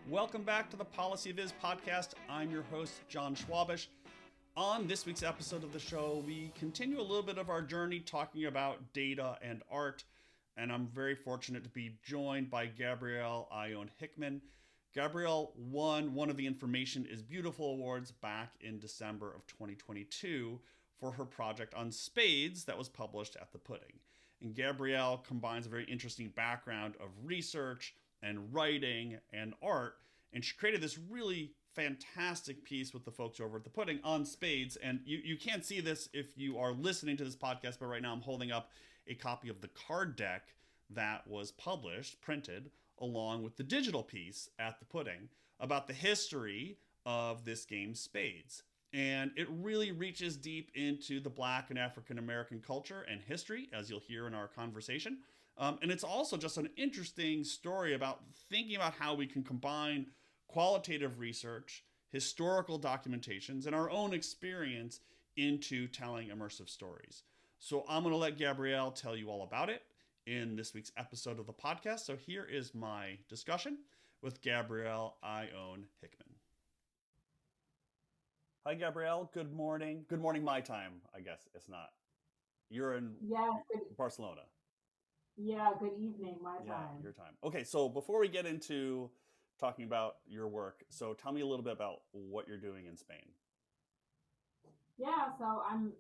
Welcome back to the PolicyViz podcast. I'm your host, John Schwabish. On this week's episode of the show, we continue a little bit of our journey talking about data and art, and I'm very fortunate to be joined by Gabrielle Ione Hickmon. Gabrielle won one of the Information is Beautiful awards back in December of 2022 for her project on spades that was published at the Pudding. And Gabrielle combines a very interesting background of research and writing and art, and she created this really fantastic piece with the folks over at the Pudding on spades. And you can't see this if you are listening to this podcast, but right now I'm holding up a copy of the card deck that was published, printed, along with the digital piece at the Pudding about the history of this game, spades. And it really reaches deep into the Black and African American culture and history, as you'll hear in our conversation. And it's also just an interesting story about thinking about how we can combine qualitative research, historical documentations, and our own experience into telling immersive stories. So I'm going to let Gabrielle tell you all about it in this week's episode of the podcast. So here is my discussion with Gabrielle Ione Hickmon. Hi, Gabrielle. Good morning. Good morning, my time, I guess it's not. You're in Barcelona. Yeah, good evening, my time. Yeah, your time. Okay, so before we get into talking about your work, so tell me a little bit about what you're doing in Spain. Yeah, so I'm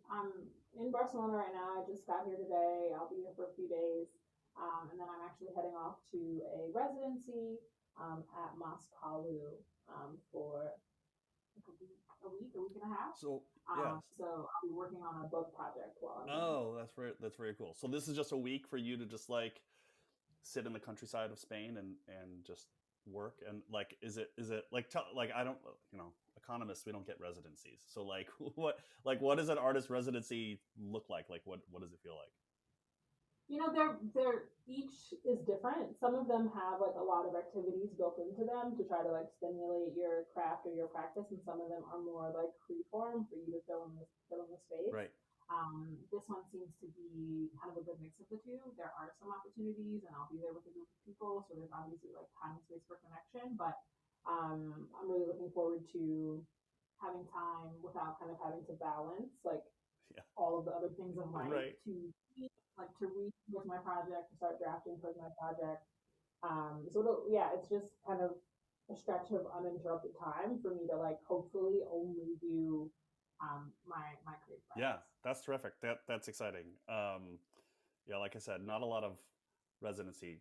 in Barcelona right now. I just got here today. I'll be here for a few days, and then I'm actually heading off to a residency at Palou for a week and a half. So yeah. So I'll be working on a book project while I'm that's very cool. So this is just a week for you to just like sit in the countryside of Spain and just work, and like is it like I don't, economists, we don't get residencies. So like what does an artist residency look like? Like what does it feel like? They're each is different. Some of them have like a lot of activities built into them to try to like stimulate your craft or your practice, and some of them are more like free form for you to fill in the space. Right. This one seems to be kind of a good mix of the two. There are some opportunities, and I'll be there with a group of people, so there's obviously like time and space for connection. But I'm really looking forward to having time without kind of having to balance like all of the other things of life, right, to read towards my project, to start drafting towards my project. It's just kind of a stretch of uninterrupted time for me to like hopefully only do my creative projects. Yeah, that's terrific. That's exciting. Like I said, not a lot of residency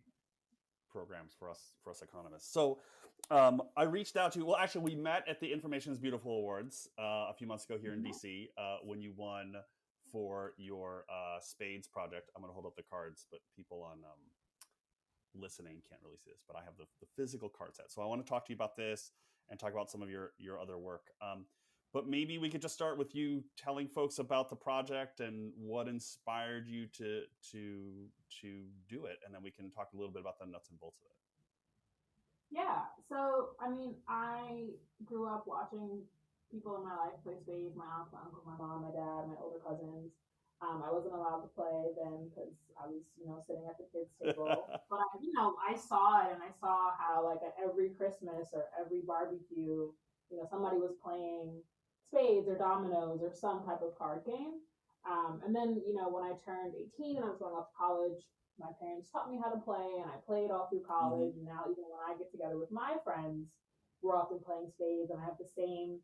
programs for us economists. So I reached out to you. Well, actually, we met at the Information is Beautiful Awards a few months ago here in DC when you won for your spades project. I'm going to hold up the cards, but people on listening can't really see this, but I have the physical card set. So I want to talk to you about this and talk about some of your other work. But maybe we could just start with you telling folks about the project and what inspired you to do it, and then we can talk a little bit about the nuts and bolts of it. Yeah, so I mean, I grew up watching people in my life play spades: my aunt, my uncle, my mom, my dad, my older cousins. I wasn't allowed to play then because I was, sitting at the kids' table. But I saw it, and I saw how like at every Christmas or every barbecue, somebody was playing spades or dominoes or some type of card game. And then, when I turned 18 and I was going off to college, my parents taught me how to play, and I played all through college. And now even when I get together with my friends, we're often playing spades, and I have the same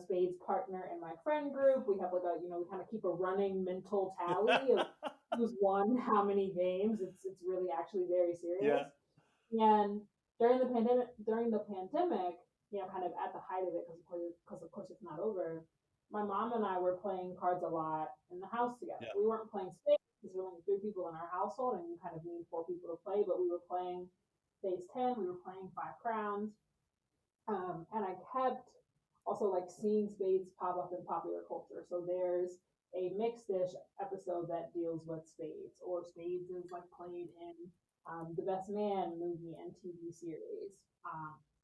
spades partner in my friend group. We have like we kind of keep a running mental tally of who's won how many games. It's really actually very serious. Yeah. And during the pandemic, kind of at the height of it, because of course it's not over, my mom and I were playing cards a lot in the house together. Yeah. We weren't playing spades because we were only 3 people in our household, and you kind of need 4 people to play. But we were playing phase 10. We were playing 5 crowns, and I kept also like seeing spades pop up in popular culture. So there's a Mixed Dish episode that deals with spades, or spades is like played in the Best Man movie and TV series.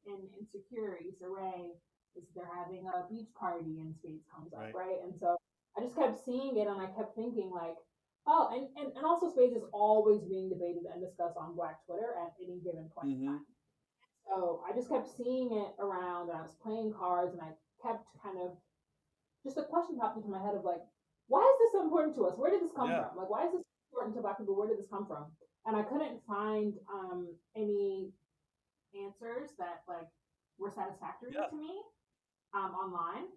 In Insecure, Issa Rae they're having a beach party and spades comes up, right? And so I just kept seeing it, and I kept thinking like, oh, and also spades is always being debated and discussed on Black Twitter at any given point in time. So I just kept seeing it around, and I was playing cards, and I kept kind of just a question popped into my head of like, why is this so important to us? Where did this come Yeah. from? Like, why is this important to Black people? Where did this come from? And I couldn't find any answers that like were satisfactory Yeah. to me online.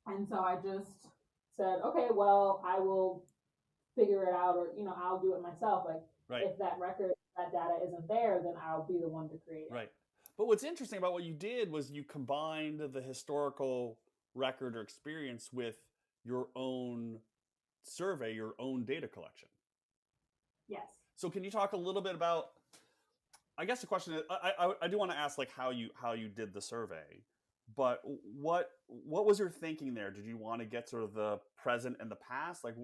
And so I just said, okay, well, I will figure it out, or I'll do it myself. Like, Right. if that record, that data isn't there, then I'll be the one to create it. Right. But what's interesting about what you did was you combined the historical record or experience with your own survey, your own data collection. Yes. So can you talk a little bit about, I guess the question is, I do want to ask like how you did the survey, but what was your thinking there? Did you want to get sort of the present and the past? Like,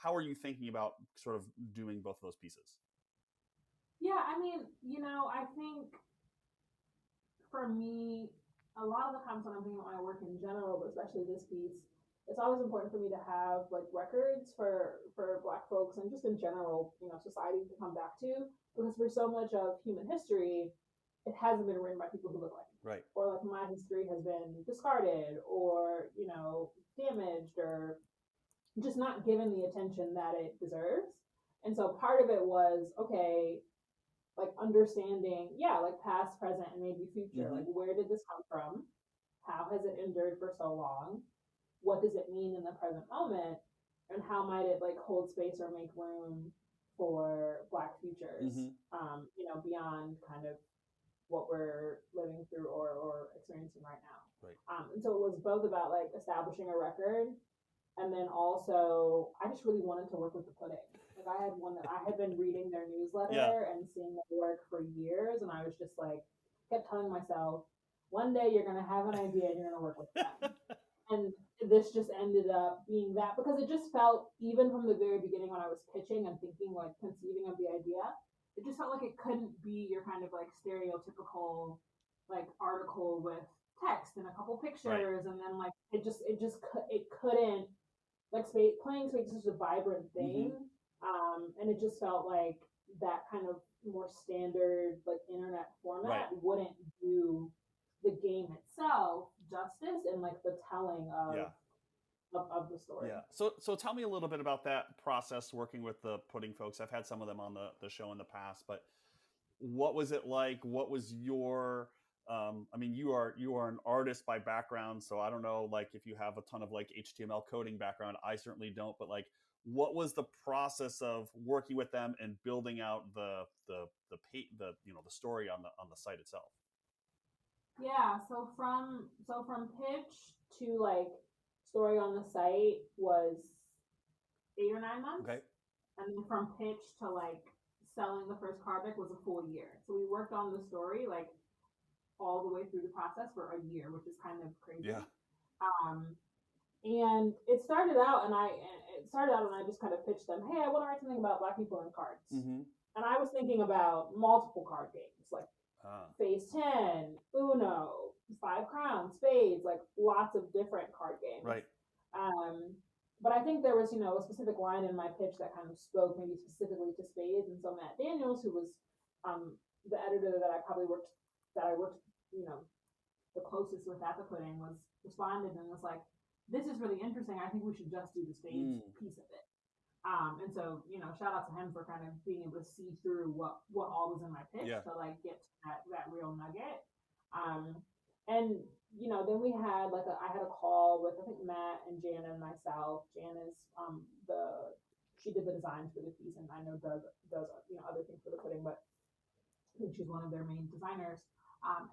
how are you thinking about sort of doing both of those pieces? Yeah, I mean, I think for me, a lot of the times when I'm thinking about my work in general, but especially this piece, it's always important for me to have like records for Black folks and just in general, society to come back to, because for so much of human history, it hasn't been written by people who look like me. Right. Or like my history has been discarded or, damaged or just not given the attention that it deserves. And so part of it was, okay, like understanding, like past, present, and maybe future. Like, where did this come from? How has it endured for so long? What does it mean in the present moment? And how might it like hold space or make room for Black futures, beyond kind of what we're living through or experiencing right now. Right. And so it was both about like establishing a record, and then also I just really wanted to work with the pudding. Like I had been reading their newsletter and seeing their work for years, and I was just like kept telling myself, one day you're gonna have an idea and you're gonna work with them. And this just ended up being that, because it just felt, even from the very beginning when I was pitching and thinking like conceiving of the idea, it just felt like it couldn't be your kind of like stereotypical like article with text and a couple pictures, and then like it couldn't, like playing spades is such a vibrant thing, and it just felt like that kind of more standard like internet format wouldn't do the game itself justice and like the telling of the story. Yeah. So tell me a little bit about that process working with the pudding folks. I've had some of them on the show in the past, but what was it like? What was your I mean, you are an artist by background, so I don't know like if you have a ton of like HTML coding background. I certainly don't, but like what was the process of working with them and building out the story on the site itself? Yeah, so from pitch to like story on the site was 8 or 9 months. Okay. And then from pitch to like selling the first card deck was a full year. So we worked on the story like all the way through the process for a year, which is kind of crazy. Yeah. And it started out, and I just kind of pitched them, hey, I want to write something about Black people in cards. And I was thinking about multiple card games, like Phase 10, Uno, 5 Crowns, Spades, like lots of different card games. Right. But I think there was, a specific line in my pitch that kind of spoke maybe specifically to Spades. And so Matt Daniels, who was the editor that I worked, the closest with at the pudding, was responded and was like, this is really interesting. I think we should just do the Spades piece of it. And so, shout out to him for kind of being able to see through what all was in my pitch to like get to that real nugget. And, then we had like I had a call with, I think, Matt and Jan and myself. Jan is she did the designs for the piece, and I know does other things for the pudding, but I think she's one of their main designers.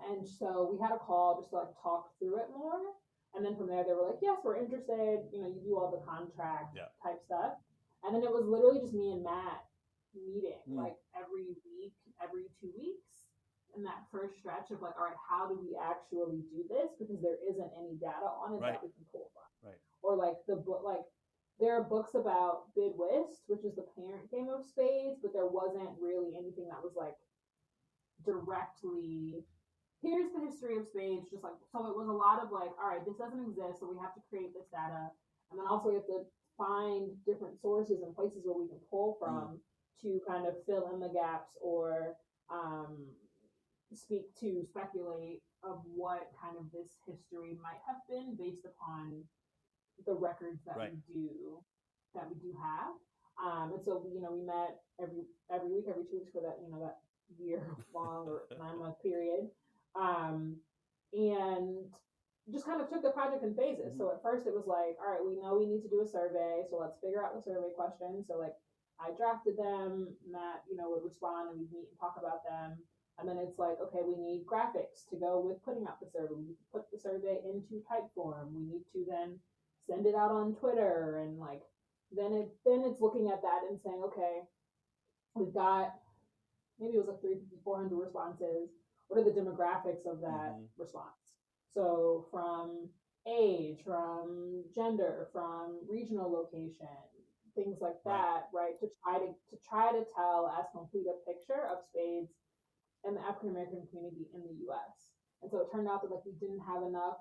And so we had a call just to like talk through it more. And then from there they were like, yes, we're interested. You do all the contract type stuff. And then it was literally just me and Matt meeting like every week, every 2 weeks. In that first stretch of like, all right, how do we actually do this? Because there isn't any data on it that we can pull from. Right. Or like the book, like there are books about Bid Whist, which is the parent game of Spades, but there wasn't really anything that was like directly, here's the history of Spades. Just like, so it was a lot of like, all right, this doesn't exist, so we have to create this data. And then also we have to find different sources and places where we can pull from to kind of fill in the gaps or speculate of what kind of this history might have been based upon the records that Right. we do have. And so we met every week, every 2 weeks for that that year long or 9-month period, and just kind of took the project in phases. Mm-hmm. So at first it was like, all right, we know we need to do a survey, so let's figure out the survey questions. So like I drafted them, Matt would respond, and we'd meet and talk about them. And then it's like, okay, we need graphics to go with putting out the survey. We need to put the survey into type form. We need to then send it out on Twitter, and like then it's looking at that and saying, okay, we've got maybe it was like 350-400 responses. What are the demographics of that response? So from age, from gender, from regional location, things like that, right? To try to tell as complete a picture of spades and the African American community in the U.S. And so it turned out that like we didn't have enough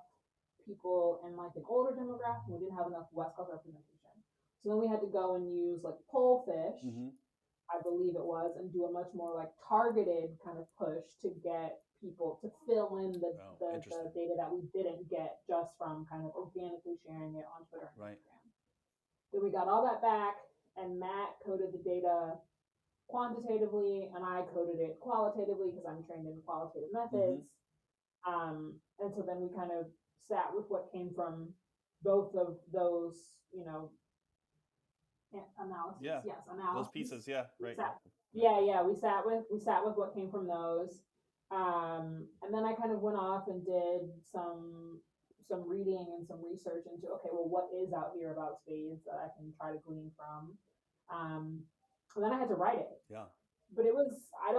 people in like an older demographic. We didn't have enough West Coast representation. So then we had to go and use like Pollfish, I believe it was, and do a much more like targeted kind of push to get people to fill in the data that we didn't get just from kind of organically sharing it on Twitter and Instagram. Then we got all that back, and Matt coded the data quantitatively, and I coded it qualitatively because I'm trained in qualitative methods. And so then we kind of sat with what came from both of those, analysis. Yeah. Yes, analysis. Those pieces, yeah, right. We sat with what came from those. And then I kind of went off and did some reading and some research into, okay, well, what is out here about spades that I can try to glean from. And then I had to write it. Yeah. But it was, I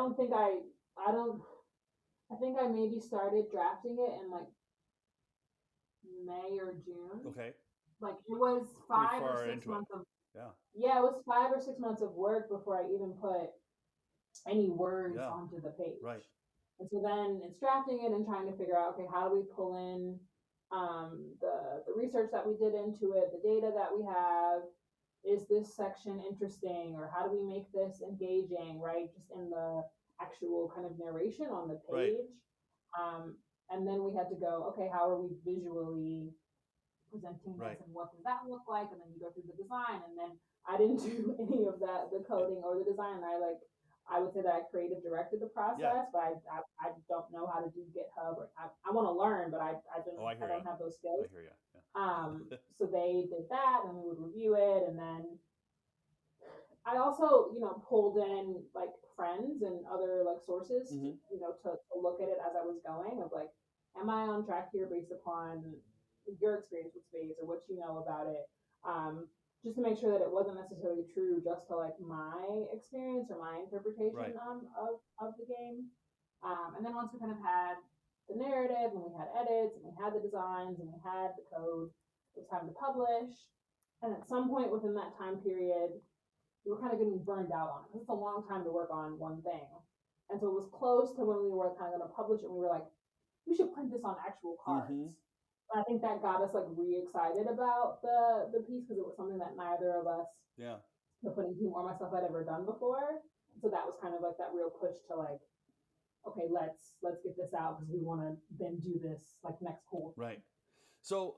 think I maybe started drafting it in like May or June. Okay. Like it was 5 or 6 months of it was 5 or 6 months of work before I even put any words onto the page. Right. And so then it's drafting it and trying to figure out, okay, how do we pull in the research that we did into it, the data that we have. Is this section interesting, or how do we make this engaging, right? Just in the actual kind of narration on the page. And then we had to go, okay, how are we visually presenting this, and what does that look like? And then you go through the design, and then I didn't do any of that, the coding or the design. I would say that I creative directed the process, but I don't know how to do GitHub, or I want to learn, but I don't have those skills. I hear you. Yeah. So they did that, and we would review it, and then I also, pulled in like friends and other like sources, to look at it as I was going, of like, am I on track here based upon your experience with spades or what you know about it? Just to make sure that it wasn't necessarily true just to like my experience or my interpretation of the game. And then once we kind of had the narrative, and we had edits, and we had the designs, and we had the code, it was time to publish. And at some point within that time period, we were kind of getting burned out on it, because it's a long time to work on one thing. And so it was close to when we were kind of going to publish it, and we were like, we should print this on actual cards. I think that got us like re-excited about the piece, because it was something that neither of us, the putting team or myself, had ever done before. So that was kind of like that real push to like, okay, let's get this out, because we want to then do this like next cool. Right. So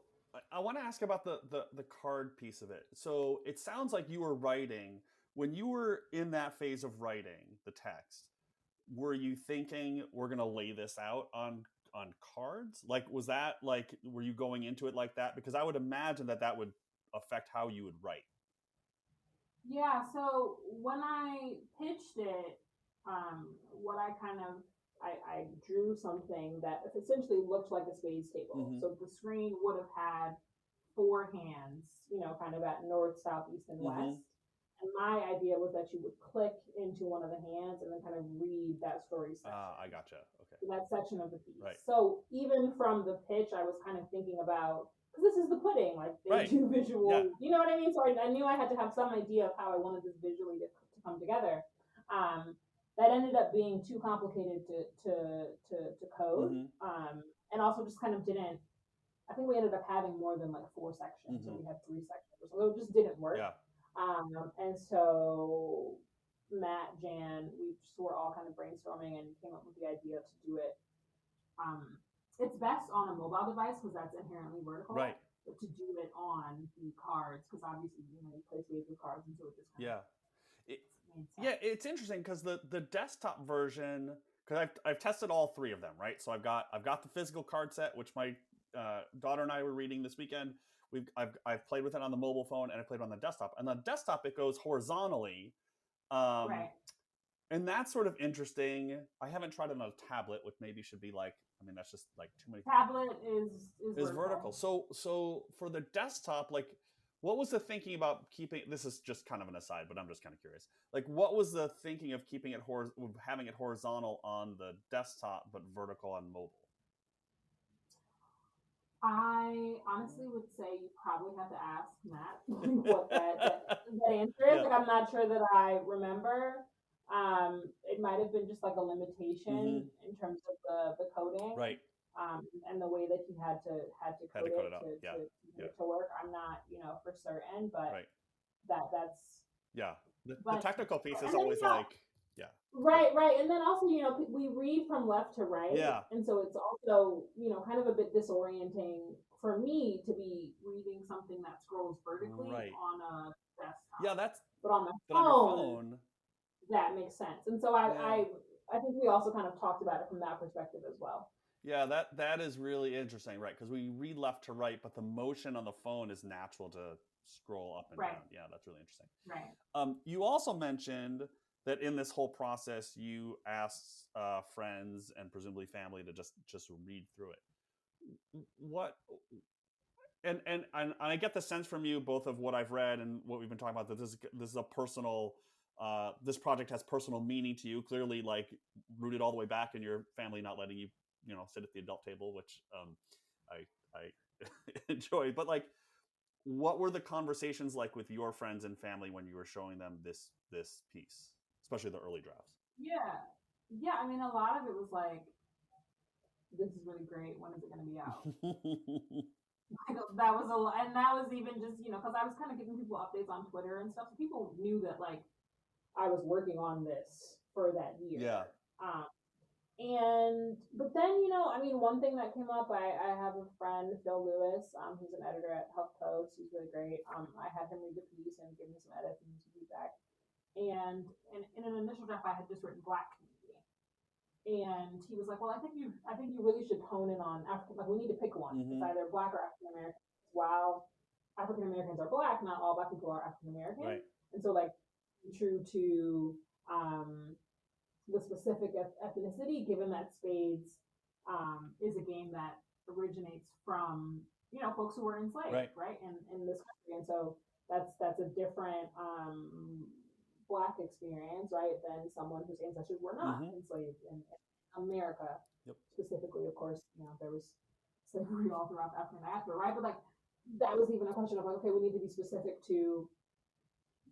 I want to ask about the card piece of it. So it sounds like you were writing, when you were in that phase of writing the text, were you thinking we're going to lay this out on cards? Like, was that like, were you going into it like that? Because I would imagine that would affect how you would write. Yeah. So when I pitched it, what I kind of, I drew something that essentially looked like a spades table. So the screen would have had 4 hands, kind of at north, south, east, and west. And my idea was that you would click into one of the hands and then kind of read that story section. I gotcha. Okay. That section of the piece. Right. So even from the pitch, I was kind of thinking about, because this is the pudding, like they do visual, you know what I mean? So I knew I had to have some idea of how I wanted this visually to come together. That ended up being too complicated to code. And also just kind of didn't, I think we ended up having more than like 4 sections. So we had 3 sections. So it just didn't work. And so Matt, Jan, we just were all kind of brainstorming and came up with the idea to do it. It's best on a mobile device because that's inherently vertical. Right. But to do it on the cards, because obviously, you play spades with cards, and so it just kind of made sense. Yeah, it's interesting because the desktop version, because I've tested all three of them, right? So I've got the physical card set, which my daughter and I were reading this weekend. I've played with it on the mobile phone and I played on the desktop. And on the desktop it goes horizontally, Right. and that's sort of interesting. I haven't tried it on a tablet, which maybe should be like, I mean, that's just like too many. Tablet is vertical. So for the desktop, like, what was the thinking about keeping? This is just kind of an aside, but I'm just kind of curious. Like, what was the thinking of keeping it having it horizontal on the desktop but vertical on mobile? I honestly would say you probably have to ask Matt what that answer is. Yeah. Like, I'm not sure that I remember. It might have been just like a limitation in terms of the coding, Right. And the way that he had to code code it it out. to work. I'm not, for certain, but Right. that's the technical piece is always like. Right. And then also, we read from left to right. Yeah. And so it's also, kind of a bit disorienting for me to be reading something that scrolls vertically on a desktop. Yeah, but on your phone, that makes sense. And so I think we also kind of talked about it from that perspective as well. Yeah, that is really interesting, right? Because we read left to right, but the motion on the phone is natural to scroll up and down. Yeah, that's really interesting. Right. You also mentioned that in this whole process, you asked friends and presumably family to just read through it. What? And I get the sense from you both of what I've read and what we've been talking about, that this is a personal. This project has personal meaning to you. Clearly, like, rooted all the way back in your family not letting you, sit at the adult table, which I enjoy. But like, what were the conversations like with your friends and family when you were showing them this piece? Especially the early drafts. Yeah. I mean, a lot of it was like, this is really great. When is it going to be out? That was and that was even just, because I was kind of giving people updates on Twitter and stuff. So people knew that, like, I was working on this for that year. Yeah. But then, I mean, one thing that came up, I have a friend, Phil Lewis, who's an editor at HuffPost. He's really great. I had him read the piece and give me some edits and some feedback. And in an initial draft, I had just written Black community, and he was like, "Well, I think you really should hone in on African. Like, we need to pick one. It's either Black or African American. While African Americans are Black, not all Black people are African American. Right. And so, like, true to the specific ethnicity, given that spades is a game that originates from folks who were enslaved, right, in this country, and so that's a different Black experience, right, than someone whose ancestors were not enslaved in America. Specifically, of course, there was slavery all throughout the African diaspora, right? But like, that was even a question of like, okay, we need to be specific to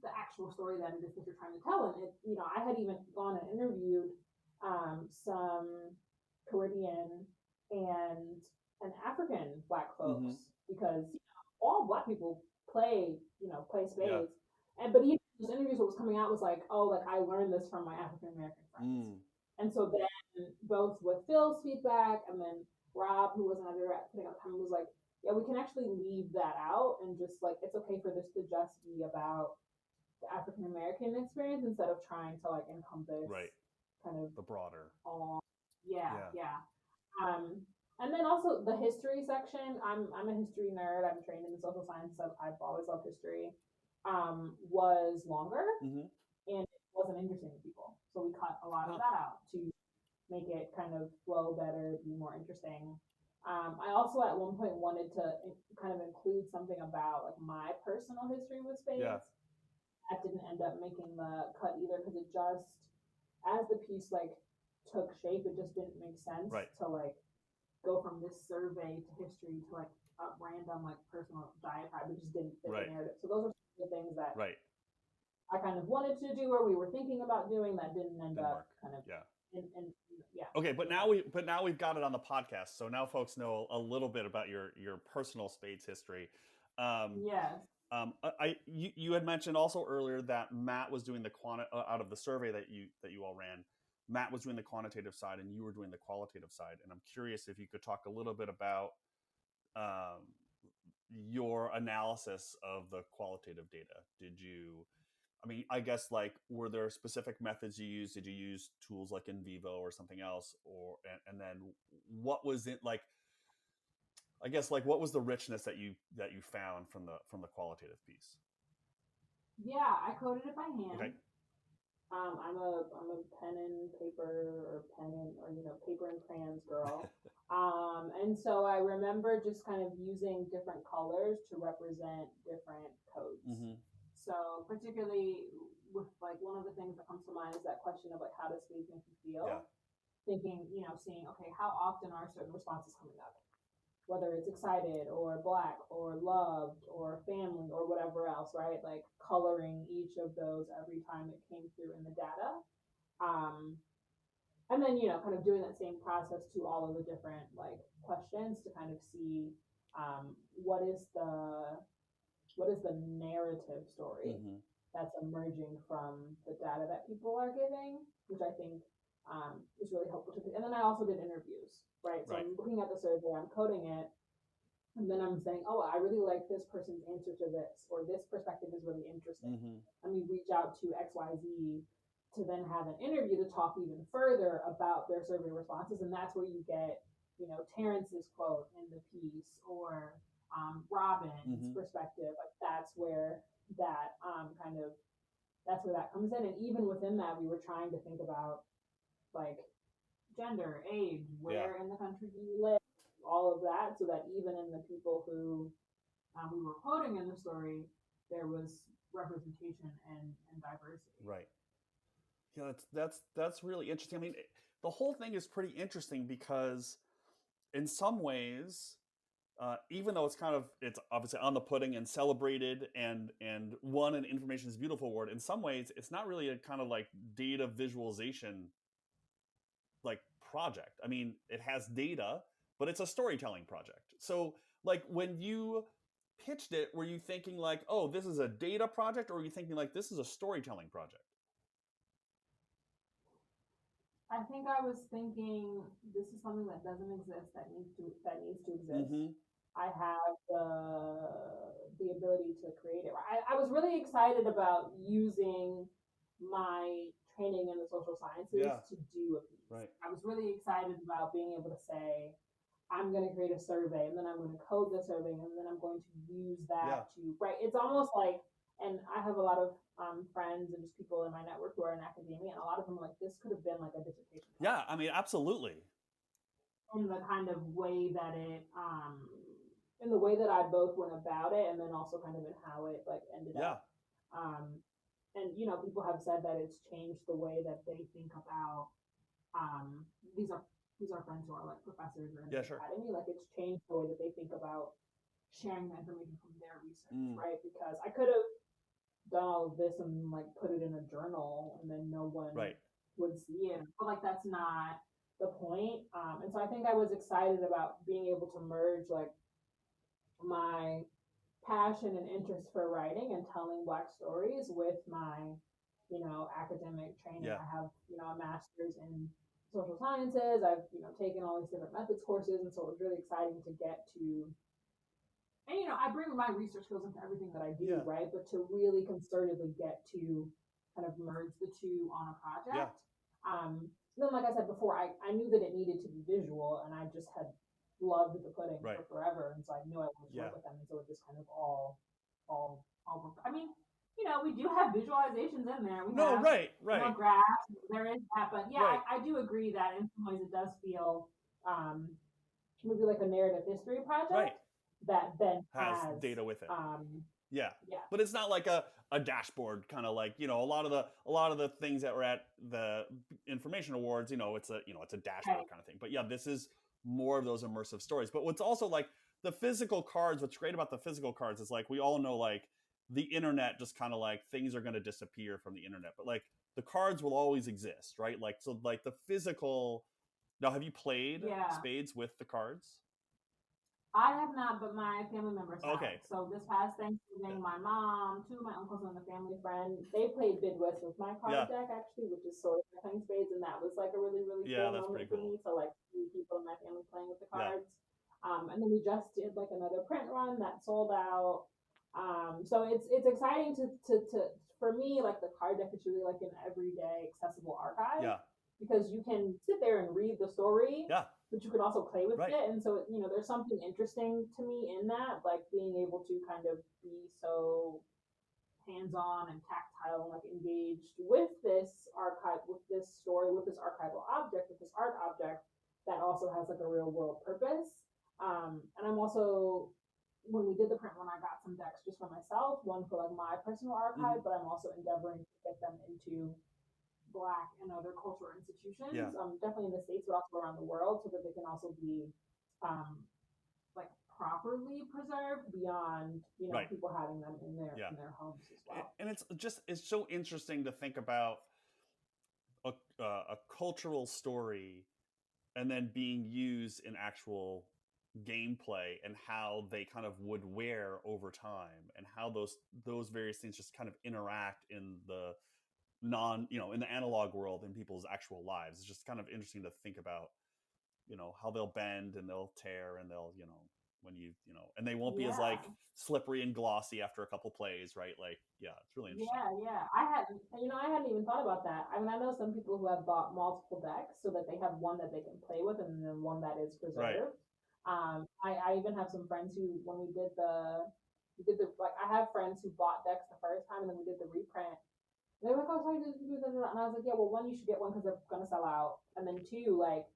the actual story that it is that you're trying to tell. And it, I had even gone and interviewed some Caribbean and African Black folks because all Black people play spades. But even those interviews, what was coming out was like, oh, like, I learned this from my African American friends. And so then both with Phil's feedback and then Rob, who was an editor at putting out time, was like, yeah, we can actually leave that out and just like, it's okay for this to just be about the African American experience instead of trying to like encompass kind of the broader. Yeah. And then also the history section. I'm a history nerd. I'm trained in social science, so I've always loved history. Was longer and it wasn't interesting to people, so we cut a lot of that out to make it kind of flow better, be more interesting. I also at one point wanted to kind of include something about like my personal history with spades. That didn't end up making the cut either because it just, as the piece like took shape, it just didn't make sense to like go from this survey to history to like a random like personal diatribe. It just didn't fit the narrative. So those are the things that I kind of wanted to do, or we were thinking about doing, that didn't end up kind of Okay, but now we've got it on the podcast, so now folks know a little bit about your personal spades history. Yes. You had mentioned also earlier that Matt was doing the out of the survey that you all ran. Matt was doing the quantitative side, and you were doing the qualitative side. And I'm curious if you could talk a little bit about your analysis of the qualitative data. Did you? I mean, I guess like, were there specific methods you used? Did you use tools like in vivo or something else? Or and then what was it like? I guess like, what was the richness that you found from the qualitative piece? Yeah, I coded it by hand. Okay. I'm a pen and paper or paper and crayons girl. And so I remember just kind of using different colors to represent different codes. Mm-hmm. So particularly with like one of the things that comes to mind is that question of like, how does spades make you feel? Yeah. Thinking, seeing, okay, how often are certain responses coming up? Whether it's excited or black or loved or family or whatever else, right? Like coloring each of those every time it came through in the data. And then, kind of doing that same process to all of the different like questions to kind of see what is the narrative story Mm-hmm. that's emerging from the data that people are giving, which I think is really helpful to. And then I also did interviews, right? So Right. I'm looking at the survey, I'm coding it, and then I'm saying, oh, I really like this person's answer to this, or this perspective is really interesting. Mm-hmm. Let me reach out to XYZ to then have an interview to talk even further about their survey responses. And that's where you get, Terrence's quote in the piece, or Robin's Mm-hmm. perspective. Like that's where that that's where that comes in. And even within that, we were trying to think about like gender, age, where in the country do you live, all of that, so that even in the people who we were quoting in the story, there was representation and diversity. Right. Yeah, that's really interesting. I mean, the whole thing is pretty interesting because, in some ways, even though it's obviously on the pudding and celebrated and won an Information is Beautiful award, in some ways it's not really a kind of like data visualization like project. I mean, it has data, but it's a storytelling project. So like, when you pitched it, were you thinking like, oh, this is a data project, or were you thinking like, this is a storytelling project? I think I was thinking this is something that doesn't exist that needs to exist. Mm-hmm. I have the ability to create it. I was really excited about using my training in the social sciences to do a piece. Right. I was really excited about being able to say, I'm going to create a survey, and then I'm going to code the survey, and then I'm going to use that to, right? It's almost like, and I have a lot of friends and just people in my network who are in academia, and a lot of them are like, this could have been like a dissertation project. Yeah, I mean, absolutely. In the kind of way that in the way that I both went about it, and then also kind of in how it like ended up. And people have said that it's changed the way that they think about. These are friends who are like professors or in the academy. Like it's changed the way that they think about sharing the information from their research, right? Because I could have done all of this and like put it in a journal, and then no one would see it. But like that's not the point. And so I think I was excited about being able to merge like my passion and interest for writing and telling Black stories with my, academic training. I have, a master's in social sciences. I've, taken all these different methods courses. And so it was really exciting to get to, and, I bring my research skills into everything that I do, right? But to really concertedly get to kind of merge the two on a project. Then, like I said before, I knew that it needed to be visual, and I just had loved the pudding for forever, and so I knew I wanted to work with them, and so it just kind of all worked. I mean, we do have visualizations in there. We have graphs. There is that, but I do agree that in some ways it does feel maybe like a narrative history project that then has data with it. But it's not like a dashboard, kind of like, a lot of the things that were at the Information Awards, it's a dashboard kind of thing. But this is more of those immersive stories. But what's also like the physical cards, what's great about the physical cards is like, we all know like the internet, just kind of like things are going to disappear from the internet, but like the cards will always exist, right? Like, so like the physical. Now, have you played spades with the cards? I have not, but my family members have. Okay. So this past Thanksgiving, my mom, two of my uncles, and a family friend, they played Bidwest with my Yeah. card deck actually, which is sort of like playing spades, and that was like a really really Yeah, cool that's pretty moment for cool. me. So like three people in my family playing with the Yeah. cards, and then we just did like another print run that sold out. So it's exciting to for me, like the card deck is really like an everyday accessible archive Yeah. because you can sit there and read the story, Yeah. but you could also play with Right. it. And so, there's something interesting to me in that, like being able to kind of be so hands-on and tactile and like engaged with this archive, with this story, with this archival object, with this art object that also has like a real world purpose. And I'm also, when we did the print one, I got some decks just for myself, one for like my personal archive, but I'm also endeavoring to get them into Black and other cultural institutions, Yeah. definitely in the States, but also around the world, so that they can also be like properly preserved beyond Right. people having them in their Yeah. in their homes as well. And it's so interesting to think about a cultural story and then being used in actual gameplay and how they kind of would wear over time and how those various things just kind of interact in the in the analog world in people's actual lives. It's just kind of interesting to think about, how they'll bend and they'll tear and they'll, when and they won't be as like slippery and glossy after a couple plays, right? Like, yeah, it's really interesting. Yeah. I hadn't even thought about that. I mean, I know some people who have bought multiple decks so that they have one that they can play with and then one that is preserved. Right. I even have some friends who, when we did the like, I have friends who bought decks the first time and then we did the reprint. They were like, oh, sorry, and I was like, yeah, well, one, you should get one because they're gonna sell out, and then two, like,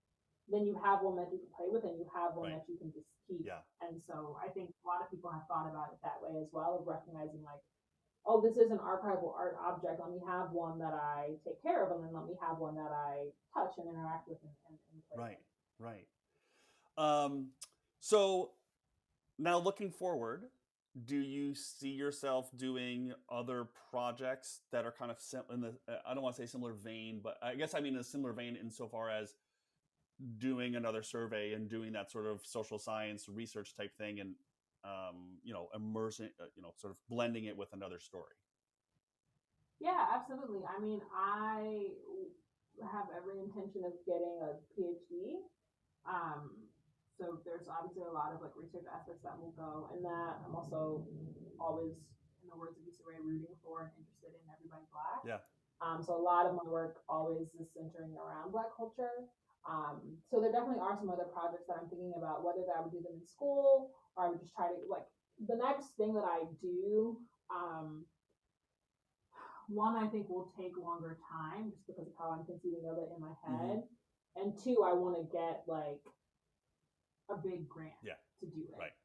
then you have one that you can play with, and you have one that you can just keep. Yeah. And so I think a lot of people have thought about it that way as well, of recognizing like, oh, this is an archival art object. Let me have one that I take care of, and then let me have one that I touch and interact with and play with. Right. So now looking forward, do you see yourself doing other projects that are kind of in the, I don't want to say similar vein, but I guess I mean a similar vein insofar as doing another survey and doing that sort of social science research type thing and, immersing, sort of blending it with another story? Yeah, absolutely. I mean, I have every intention of getting a PhD. So there's obviously a lot of like research aspects that will go in that. I'm also always, in the words of Issa Rae, rooting for and interested in everybody Black. Yeah. So a lot of my work always is centering around Black culture. So there definitely are some other projects that I'm thinking about, whether that I would do them in school or I would just try to, like, the next thing that I do, one, I think will take longer time just because of how I'm conceiving of it in my head. And two, I want to get like a big grant to do it. Right.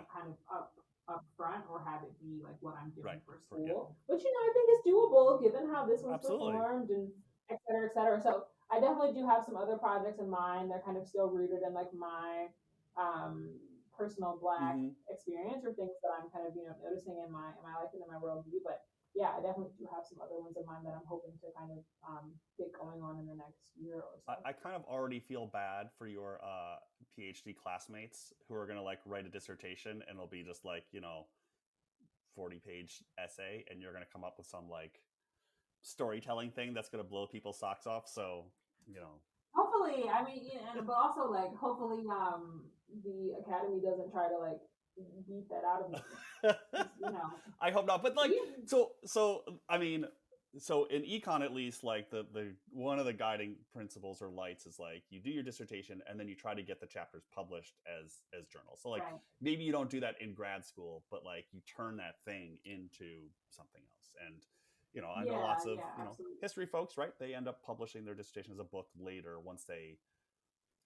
Kind of up front, or have it be like what I'm doing for school. Yeah. Which, I think is doable given how this one's performed and et cetera, et cetera. So I definitely do have some other projects in mind. They're kind of still rooted in like my personal Black experience or things that I'm kind of, noticing in my life and in my worldview. But yeah, I definitely do have some other ones in mind that I'm hoping to kind of get going on in the next year or so. I kind of already feel bad for your PhD classmates who are going to like write a dissertation and it'll be just like, 40-page essay and you're going to come up with some like storytelling thing that's going to blow people's socks off. So, hopefully, I mean, but also like, hopefully the Academy doesn't try to like beat that out of me. I hope not. But like, so I mean, so in econ at least, like the one of the guiding principles or lights is like you do your dissertation and then you try to get the chapters published as journals. So like maybe you don't do that in grad school, but like you turn that thing into something else. And I know lots of history folks, right? They end up publishing their dissertation as a book later once they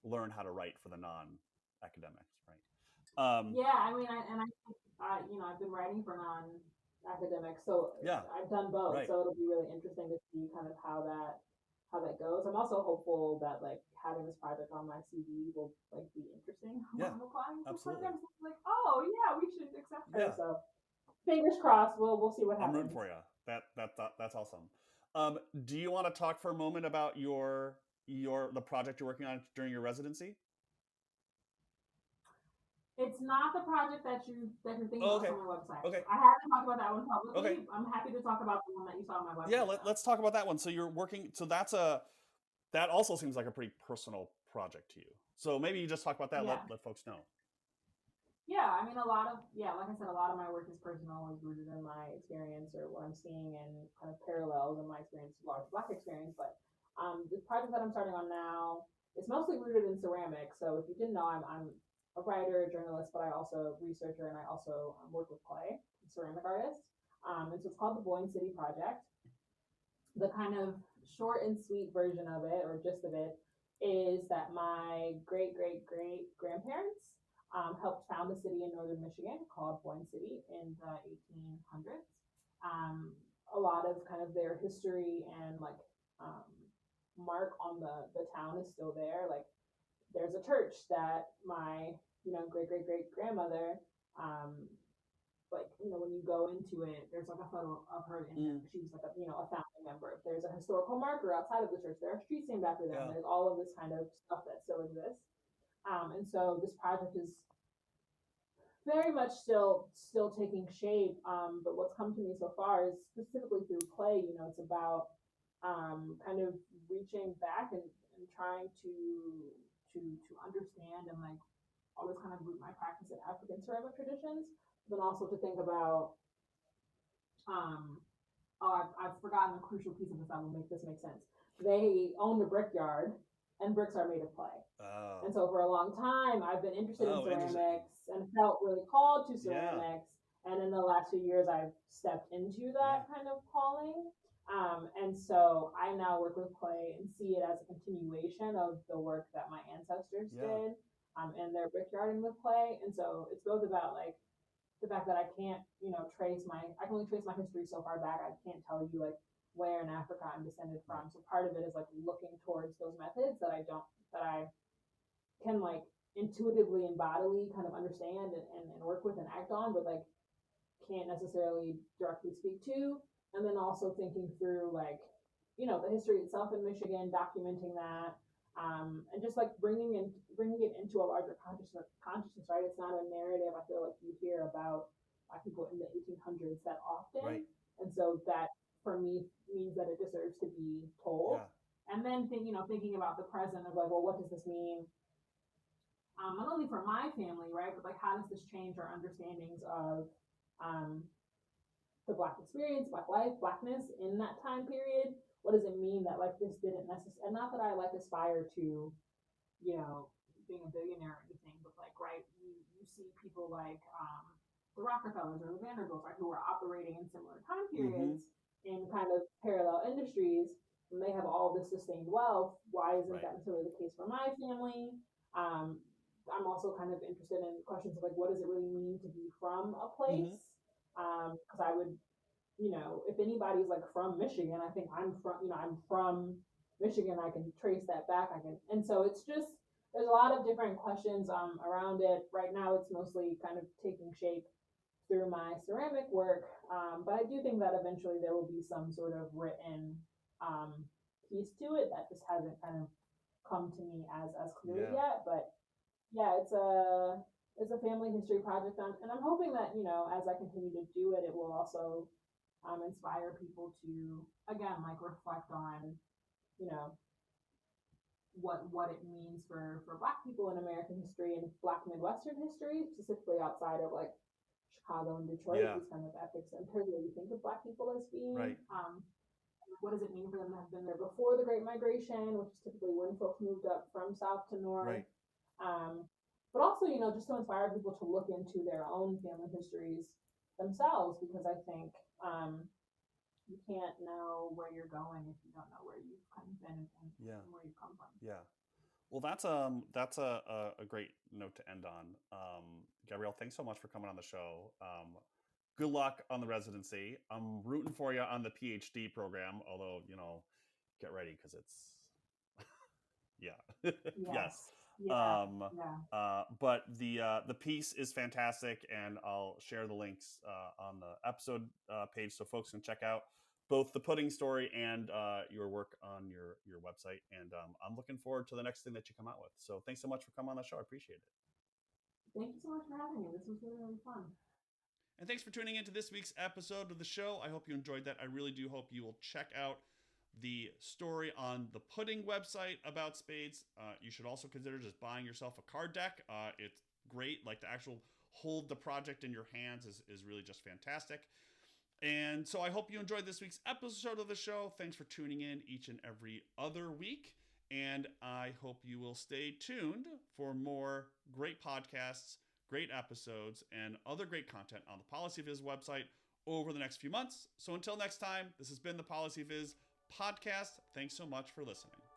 learn how to write for the non-academics, right? I mean, I've been writing for non-academics, so I've done both. Right. So it'll be really interesting to see kind of how that goes. I'm also hopeful that like having this project on my CV will like be interesting when I'm applying for programs. Like, oh yeah, we should accept her. Yeah. So fingers crossed. We'll see what happens. I'm rooting for you. That's awesome. Do you want to talk for a moment about the project you're working on during your residency? It's not the project that you're thinking Oh, about okay. on my website. Okay. I haven't talked about that one Okay. publicly. I'm happy to talk about the one that you saw on my Yeah, website. let's talk about that one. So you're working. So that also seems like a pretty personal project to you. So maybe you just talk about that. Yeah. Let folks know. Yeah, I mean, like I said, a lot of my work is personal, is rooted in my experience or what I'm seeing and kind of parallels in my experience, large Black experience. But the project that I'm starting on now is mostly rooted in ceramics. So if you didn't know, I'm a writer, a journalist, but I also researcher and I also work with clay, ceramic artist. And so it's called the Boyne City Project. The kind of short and sweet version of it, or gist of it, is that my great great great grandparents helped found a city in northern Michigan called Boyne City in the 1800s. A lot of kind of their history and like um, mark on the town is still there. Like there's a church that my great great great grandmother um, like when you go into it, there's like a photo of her in there. She was like a founding member. There's a historical marker outside of the church. There are streets named after them. Yeah. There's all of this kind of stuff that still exists. And so this project is very much still taking shape. But what's come to me so far is specifically through clay. It's about kind of reaching back and trying to understand and like always kind of root my practice in African ceramic traditions, but also to think about I've forgotten a crucial piece of this that will make this make sense. They own the brickyard, and bricks are made of clay. Oh. And so for a long time, I've been interested in interesting. ceramics and felt really called to ceramics. Yeah. And in the last few years, I've stepped into that kind of calling. And so I now work with clay and see it as a continuation of the work that my ancestors did in their brickyarding with clay. And so it's both about like the fact that I can't, I can only trace my history so far back. I can't tell you like where in Africa I'm descended from. So part of it is like looking towards those methods that I can like intuitively and bodily kind of understand and work with and act on, but like can't necessarily directly speak to. And then also thinking through like, the history itself in Michigan, documenting that, and just like bringing it into a larger consciousness, right? It's not a narrative I feel like you hear about Black people in the 1800s that often. Right. And so that for me means that it deserves to be told. Yeah. And then thinking about the present of like, well, what does this mean? Not only for my family, right, but like how does this change our understandings of the Black experience, Black life, Blackness in that time period? What does it mean that like this didn't necessarily, and not that I like aspire to, being a billionaire or anything, but like, right, you see people like the Rockefellers or the Vanderbilts, right, who are operating in similar time periods in kind of parallel industries, and they have all this sustained wealth. Why isn't that necessarily the case for my family? I'm also kind of interested in questions of like, what does it really mean to be from a place? Because I would, if anybody's like from Michigan, I think I'm from Michigan. I can trace that back. And so it's just, there's a lot of different questions around it. Right now, it's mostly kind of taking shape through my ceramic work. But I do think that eventually there will be some sort of written piece to it that just hasn't kind of come to me as clearly yet. But yeah, it's a family history project, and I'm hoping that as I continue to do it, it will also inspire people to again like reflect on what it means for Black people in American history and Black Midwestern history, specifically outside of like Chicago and Detroit, these kind of epic centers where we think of Black people as being. Right. What does it mean for them to have been there before the Great Migration, which is typically when folks moved up from south to north. Right. But also, just to inspire people to look into their own family histories themselves, because I think you can't know where you're going if you don't know where you've kind of been and where you come from. Yeah. Well, that's a great note to end on. Gabrielle, thanks so much for coming on the show. Good luck on the residency. I'm rooting for you on the PhD program, although, get ready because it's, yes. But the piece is fantastic, and I'll share the links on the episode page so folks can check out both the pudding story and your work on your website. And I'm looking forward to the next thing that you come out with. So thanks so much for coming on the show. I appreciate it. thank you so much for having me. This was really, really fun. And thanks for tuning into this week's episode of the show. I hope you enjoyed that. I really do hope you will check out the story on the Pudding website about spades. You should also consider just buying yourself a card deck. It's great. Like, the actual hold the project in your hands is really just fantastic. And so I hope you enjoyed this week's episode of the show. Thanks for tuning in each and every other week. And I hope you will stay tuned for more great podcasts, great episodes, and other great content on the PolicyViz website over the next few months. So until next time, this has been the PolicyViz podcast. Thanks so much for listening.